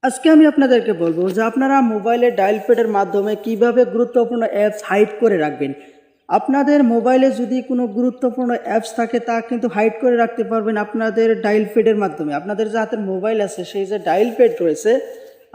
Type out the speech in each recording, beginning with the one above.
আজকে আমি আপনাদেরকে বলবো যে আপনারা মোবাইলে ডায়াল প্যাডের মাধ্যমে কিভাবে গুরুত্বপূর্ণ অ্যাপস হাইড করে রাখবেন। আপনাদের মোবাইলে যদি কোনো গুরুত্বপূর্ণ অ্যাপস থাকে তা কিন্তু হাইড করে রাখতে পারবেন আপনাদের ডায়াল প্যাডের মাধ্যমে। আপনাদের যে হাতের মোবাইল আছে সেই যে ডায়াল প্যাড রয়েছে,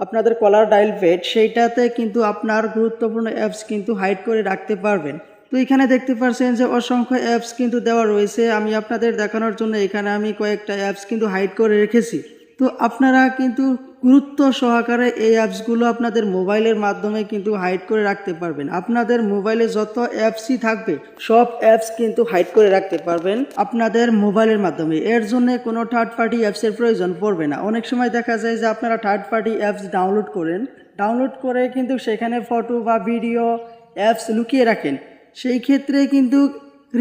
আপনাদের কলার ডায়াল প্যাড, সেইটাতে কিন্তু আপনার গুরুত্বপূর্ণ অ্যাপস কিন্তু হাইড করে রাখতে পারবেন। তো এখানে দেখতে পাচ্ছেন যে অসংখ্য অ্যাপস কিন্তু দেওয়া রয়েছে। আমি আপনাদের দেখানোর জন্য এখানে আমি কয়েকটা অ্যাপস কিন্তু হাইড করে রেখেছি। তো আপনারা কিন্তু গুরুত্ব সহকারে এই অ্যাপসগুলো আপনাদের মোবাইলের মাধ্যমে কিন্তু হাইড করে রাখতে পারবেন। আপনাদের মোবাইলে যত অ্যাপসই থাকবে সব অ্যাপস কিন্তু হাইড করে রাখতে পারবেন আপনাদের মোবাইলের মাধ্যমে। এর জন্য কোনো থার্ড পার্টি অ্যাপসের প্রয়োজন পড়বে না। অনেক সময় দেখা যায় যে আপনারা থার্ড পার্টি অ্যাপস ডাউনলোড করে কিন্তু সেখানে ফটো বা ভিডিও অ্যাপস লুকিয়ে রাখেন। সেই ক্ষেত্রে কিন্তু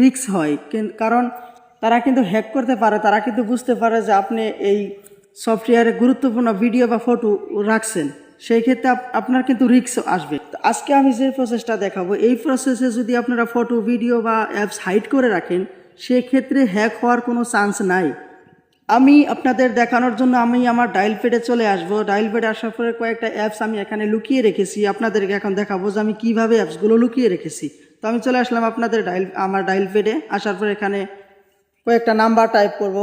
রিস্ক হয়, কারণ তারা কিন্তু হ্যাক করতে পারে। তারা কিন্তু বুঝতে পারে যে আপনি এই সফটওয়্যারে গুরুত্বপূর্ণ ভিডিও বা ফটো রাখছেন, সেই ক্ষেত্রে আপনার কিন্তু রিস্ক আসবে। তো আজকে আমি যে প্রসেসটা দেখাবো, এই প্রসেসে যদি আপনারা ফটো, ভিডিও বা অ্যাপস হাইড করে রাখেন, সেক্ষেত্রে হ্যাক হওয়ার কোনো চান্স নাই। আমি আপনাদের দেখানোর জন্য আমি আমার ডায়াল প্যাডে চলে আসবো। ডায়াল প্যাডে আসার পরে কয়েকটা অ্যাপস আমি এখানে লুকিয়ে রেখেছি। আপনাদেরকে এখন দেখাবো যে আমি কীভাবে অ্যাপসগুলো লুকিয়ে রেখেছি। তো আমি চলে আসলাম আপনাদের আমার ডায়াল প্যাডে। আসার পরে এখানে কয়েকটা নাম্বার টাইপ করব।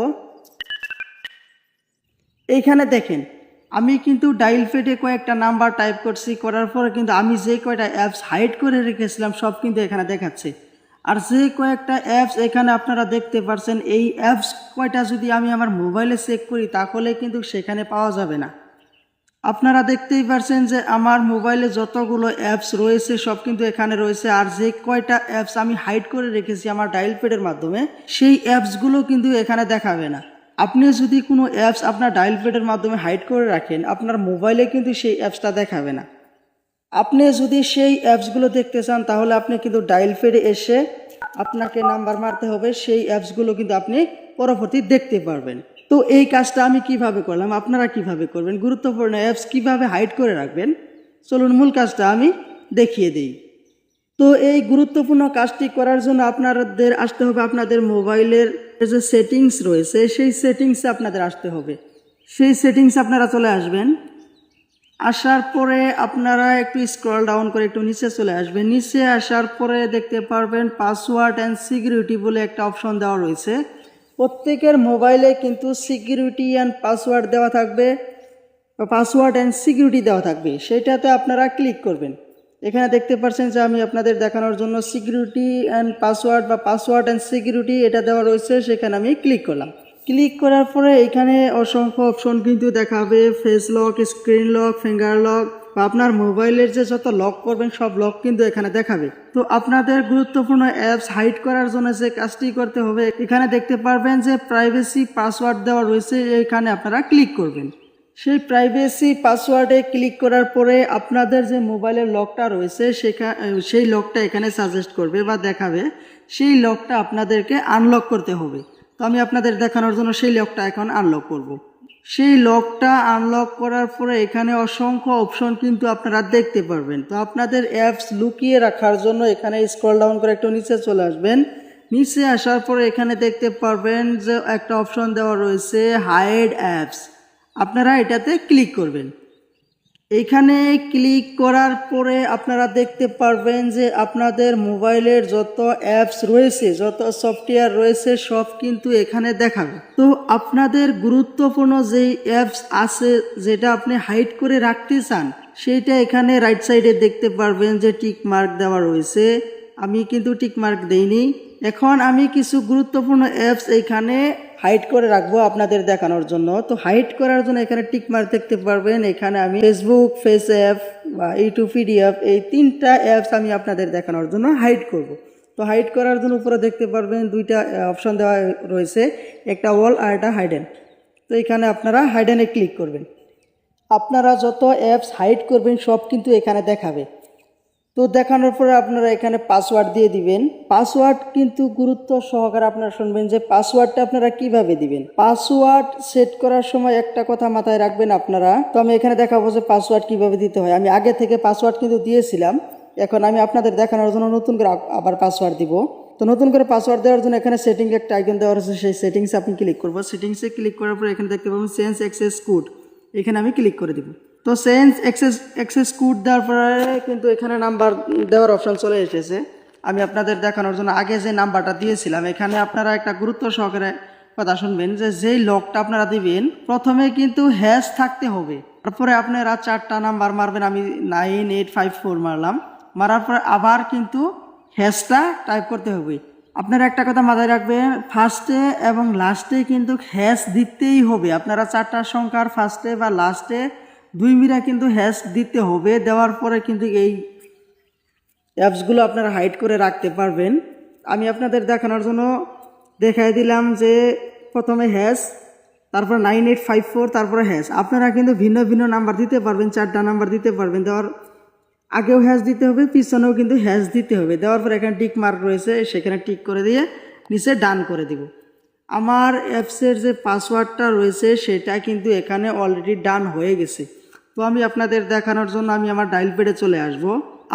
এইখানে দেখেন আমি কিন্তু ডায়াল প্যাডে কয়েকটা নাম্বার টাইপ করছি। করার পরে কিন্তু আমি যে কয়টা অ্যাপস হাইড করে রেখেছিলাম সব কিন্তু এখানে দেখাচ্ছে। আর যে কয়েকটা অ্যাপস এখানে আপনারা দেখতে পাচ্ছেন, এই অ্যাপস কয়টা যদি আমি আমার মোবাইলে চেক করি তাহলে কিন্তু সেখানে পাওয়া যাবে না। আপনারা দেখতেই পাচ্ছেন যে আমার মোবাইলে যতগুলো অ্যাপস রয়েছে সব কিন্তু এখানে রয়েছে। আর যে কয়টা অ্যাপস আমি হাইড করে রেখেছি আমার ডায়াল প্যাডের মাধ্যমে, সেই অ্যাপসগুলো কিন্তু এখানে দেখাবে না। আপনি যদি কোনো অ্যাপস আপনার ডায়াল প্যাডের মাধ্যমে হাইড করে রাখেন, আপনার মোবাইলে কিন্তু সেই অ্যাপসটা দেখাবে না। আপনি যদি সেই অ্যাপসগুলো দেখতে চান তাহলে আপনি কিন্তু ডায়াল প্যাডে এসে আপনাকে নাম্বার মারতে হবে, সেই অ্যাপসগুলো কিন্তু আপনি পরবর্তী দেখতে পারবেন। তো এই কাজটা আমি কিভাবে করলাম, আপনারা কিভাবে করবেন, গুরুত্বপূর্ণ অ্যাপস কিভাবে হাইড করে রাখবেন, চলুন মূল কাজটা আমি দেখিয়ে দিই। তো এই গুরুত্বপূর্ণ কাজটি করার জন্য আপনাদের আসতে হবে আপনাদের মোবাইলের যে সেটিংস রয়েছে সেই সেটিংসে আপনাদের আসতে হবে। সেই সেটিংস আপনারা চলে আসবেন। আসার পরে আপনারা একটু স্ক্রল ডাউন করে একটু নিচে চলে আসবেন। নিচে আসার পরে দেখতে পারবেন পাসওয়ার্ড অ্যান্ড সিকিউরিটি বলে একটা অপশন দেওয়া রয়েছে। প্রত্যেকের মোবাইলে কিন্তু সিকিউরিটি অ্যান্ড পাসওয়ার্ড দেওয়া থাকবে, পাসওয়ার্ড অ্যান্ড সিকিউরিটি দেওয়া থাকবে, সেটাতে আপনারা ক্লিক করবেন। এখানে দেখতে পাচ্ছেন যে আমি আপনাদের দেখানোর জন্য সিকিউরিটি অ্যান্ড পাসওয়ার্ড বা পাসওয়ার্ড অ্যান্ড সিকিউরিটি এটা দেওয়া রয়েছে, সেখানে আমি ক্লিক করলাম। ক্লিক করার পরে এখানে অসংখ্য অপশন কিন্তু দেখাবে, face lock, screen lock, finger lock, বা আপনার মোবাইলের যে যত লক করবেন সব লক কিন্তু এখানে দেখাবে। তো আপনাদের গুরুত্বপূর্ণ অ্যাপস হাইড করার জন্য যে কাজটি করতে হবে, এখানে দেখতে পারবেন যে প্রাইভেসি পাসওয়ার্ড দেওয়া রয়েছে, এখানে আপনারা ক্লিক করবেন। সেই প্রাইভেসি পাসওয়ার্ডে ক্লিক করার পরে আপনাদের যে মোবাইলের লকটা রয়েছে সেই লকটা এখানে সাজেস্ট করবে বা দেখাবে। সেই লকটা আপনাদেরকে আনলক করতে হবে। তো আমি আপনাদের দেখানোর জন্য সেই লকটা এখন আনলক করব। সেই লকটা আনলক করার পরে এখানে অসংখ্য অপশন কিন্তু আপনারা দেখতে পারবেন। তো আপনাদের অ্যাপস লুকিয়ে রাখার জন্য এখানে স্ক্রল ডাউন করে একটু নিচে চলে আসবেন। নিচে আসার পরে এখানে দেখতে পারবেন যে একটা অপশন দেওয়া রয়েছে হাইড অ্যাপস, আপনারা এটাতে ক্লিক করবেন। এইখানে ক্লিক করার পরে আপনারা দেখতে পারবেন যে আপনাদের মোবাইলের যত অ্যাপস রয়েছে, যত সফটওয়্যার রয়েছে সব কিন্তু এখানে দেখাবে। তো আপনাদের গুরুত্বপূর্ণ যেই অ্যাপস আছে যেটা আপনি হাইড করে রাখতে চান, সেইটা এখানে রাইট সাইডে দেখতে পারবেন যে টিক মার্ক দেওয়া রয়েছে। আমি কিন্তু টিক মার্ক দেইনি। এখন আমি কিছু গুরুত্বপূর্ণ অ্যাপস এইখানে হাইড করে রাখবো আপনাদের দেখানোর জন্য। তো হাইড করার জন্য এখানে টিক মার্ক দেখতে পারবেন। এখানে আমি ফেসবুক, ফেস অ্যাপ বা ইউটিউব পিডিএফ, এই তিনটা অ্যাপস আমি আপনাদের দেখানোর জন্য হাইড করব। তো হাইড করার জন্য উপরে দেখতে পারবেন দুইটা অপশন দেওয়া রয়েছে, একটা অল আর একটা হাইডেন। তো এখানে আপনারা হাইডেনে ক্লিক করবেন। আপনারা যত অ্যাপস হাইড করবেন সব কিন্তু এখানে দেখাবে। তো দেখানোর পরে আপনারা এখানে পাসওয়ার্ড দিয়ে দিবেন। পাসওয়ার্ড কিন্তু গুরুত্ব সহকারে আপনারা শুনবেন যে পাসওয়ার্ডটা আপনারা কিভাবে দিবেন। পাসওয়ার্ড সেট করার সময় একটা কথা মাথায় রাখবেন আপনারা। তো আমি এখানে দেখাবো যে পাসওয়ার্ড কিভাবে দিতে হয়। আমি আগে থেকে পাসওয়ার্ড কিন্তু দিয়েছিলাম, এখন আমি আপনাদের দেখানোর জন্য নতুন করে আবার পাসওয়ার্ড দিব। তো নতুন করে পাসওয়ার্ড দেওয়ার জন্য এখানে সেটিং একটা আইকন দেওয়া রয়েছে, সেই সেটিংসে আপনি ক্লিক করবো। সেটিংসে ক্লিক করার পরে এখানে দেখতে পাবেন চেঞ্জ অ্যাক্সেস কোড, এখানে আমি ক্লিক করে দিব। তো চেঞ্জ অ্যাক্সেস কোড দেওয়ার পরে কিন্তু এখানে নাম্বার দেওয়ার অপশন চলে এসেছে। আমি আপনাদের দেখানোর জন্য আগে যে নাম্বারটা দিয়েছিলাম, এখানে আপনারা একটা গুরুত্ব সহকারে কথা শুনবেন যে যেই লকটা আপনারা দিবেন প্রথমে কিন্তু হ্যাশ থাকতে হবে, তারপরে আপনারা 4টা নাম্বার মারবেন। আমি 9854 মারলাম, মারার পরে আবার কিন্তু হ্যাশটা টাইপ করতে হবে। আপনারা একটা কথা মাথায় রাখবেন, ফার্স্টে এবং লাস্টে কিন্তু হ্যাশ দিতেই হবে। আপনারা 4টা সংখ্যার ফার্স্টে বা লাস্টে 2 মিরা কিন্তু হ্যাশ দিতে হবে। দেওয়ার পরে কিন্তু এই অ্যাপসগুলো আপনারা হাইড করে রাখতে পারবেন। আমি আপনাদের দেখানোর জন্য দেখাই দিলাম যে প্রথমে হ্যাশ, তারপর 9854, তারপরে হ্যাশ। আপনারা কিন্তু ভিন্ন ভিন্ন নাম্বার দিতে পারবেন, 4টা নাম্বার দিতে পারবেন। দেওয়ার আগেও হ্যাশ দিতে হবে, পিছনেও কিন্তু হ্যাশ দিতে হবে। দেওয়ার পর এখানে টিক মার্ক রয়েছে, সেখানে টিক করে দিয়ে নিচে ডান করে দিব। আমার অ্যাপসের যে পাসওয়ার্ডটা রয়েছে সেটা কিন্তু এখানে অলরেডি ডান হয়ে গেছে। তো আমি আপনাদের দেখানোর জন্য আমি আমার ডায়াল প্যাডে চলে আসব।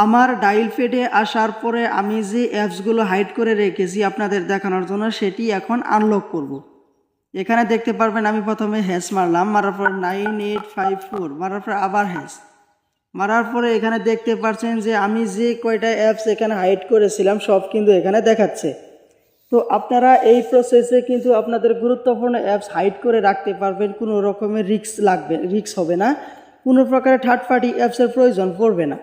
আমার ডায়াল প্যাডে আসার পরে আমি যে অ্যাপসগুলো হাইড করে রেখেছি আপনাদের দেখানোর জন্য, সেটি এখন আনলক করব। এখানে দেখতে পারবেন আমি প্রথমে হ্যাশ মারলাম, মারার পর 9854, মারার পর আবার হ্যাশ মারার পরে এখানে দেখতে পাচ্ছেন যে আমি যে কয়টা অ্যাপস এখানে হাইড করেছিলাম সব কিন্তু এখানে দেখাচ্ছে। তো আপনারা এই প্রসেসে কিন্তু আপনাদের গুরুত্বপূর্ণ অ্যাপস হাইড করে রাখতে পারবেন, কোনো রকমের রিস্ক হবে না, কোনো প্রকারের থার্ড পার্টি অ্যাপসের প্রয়োজন পড়বে না।